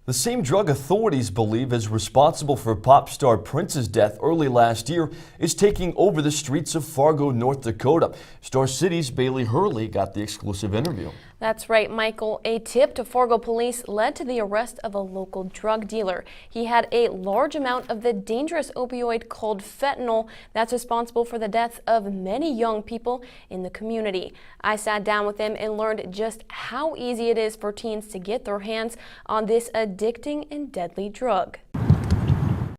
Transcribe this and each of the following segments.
The same drug authorities believe is responsible for pop star Prince's death early last year is taking over the streets of Fargo, North Dakota. Star City's Bailey Hurley got the exclusive interview. That's right, Michael. A tip to Fargo police led to the arrest of a local drug dealer. He had a large amount of the dangerous opioid called fentanyl that's responsible for the deaths of many young people in the community. I sat down with him and learned just how easy it is for teens to get their hands on this addicting and deadly drug.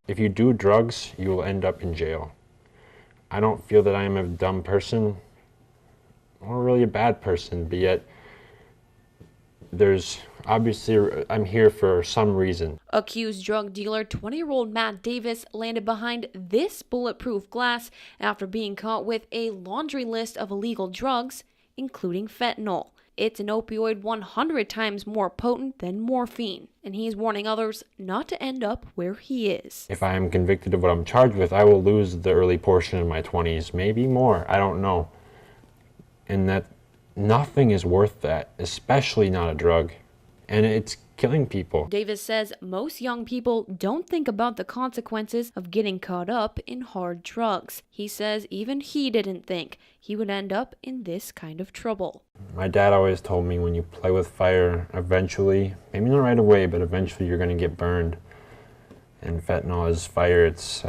If you do drugs, you will end up in jail. I don't feel that I am a dumb person or really a bad person, but yet I'm here for some reason. Accused drug dealer 20-year-old Matt Davis landed behind this bulletproof glass after being caught with a laundry list of illegal drugs, including fentanyl. It's an opioid 100 times more potent than morphine, and he's warning others not to end up where he is. If I am convicted of what I'm charged with, I will lose the early portion of my 20s, maybe more, I don't know. And that nothing is worth that, especially not a drug, and it's killing people. Davis says most young people don't think about the consequences of getting caught up in hard drugs. He says even he didn't think he would end up in this kind of trouble. My dad always told me when you play with fire, eventually, maybe not right away, but eventually you're going to get burned. And fentanyl is fire. It's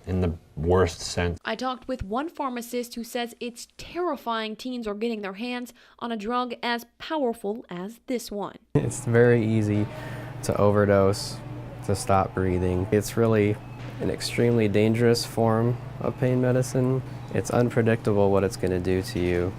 in the worst sense. I talked with one pharmacist who says it's terrifying teens are getting their hands on a drug as powerful as this one. It's very easy to overdose, to stop breathing. It's really an extremely dangerous form of pain medicine. It's unpredictable what it's going to do to you,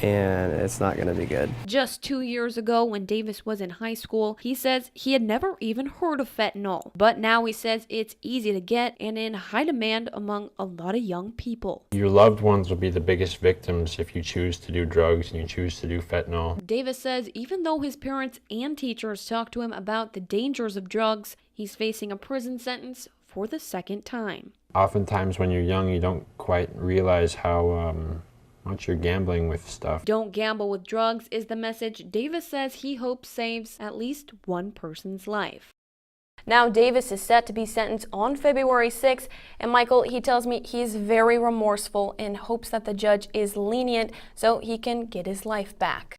and it's not going to be good. Just 2 years ago, when Davis was in high school, he says he had never even heard of fentanyl. But now he says it's easy to get and in high demand among a lot of young people. Your loved ones will be the biggest victims if you choose to do drugs and you choose to do fentanyl. Davis says even though his parents and teachers talked to him about the dangers of drugs, he's facing a prison sentence for the second time. Oftentimes when you're young, you don't quite realize how much you're gambling with stuff. Don't gamble with drugs is the message Davis says he hopes saves at least one person's life. Now Davis is set to be sentenced on February 6th, and Michael, he tells me he's very remorseful and hopes that the judge is lenient so he can get his life back.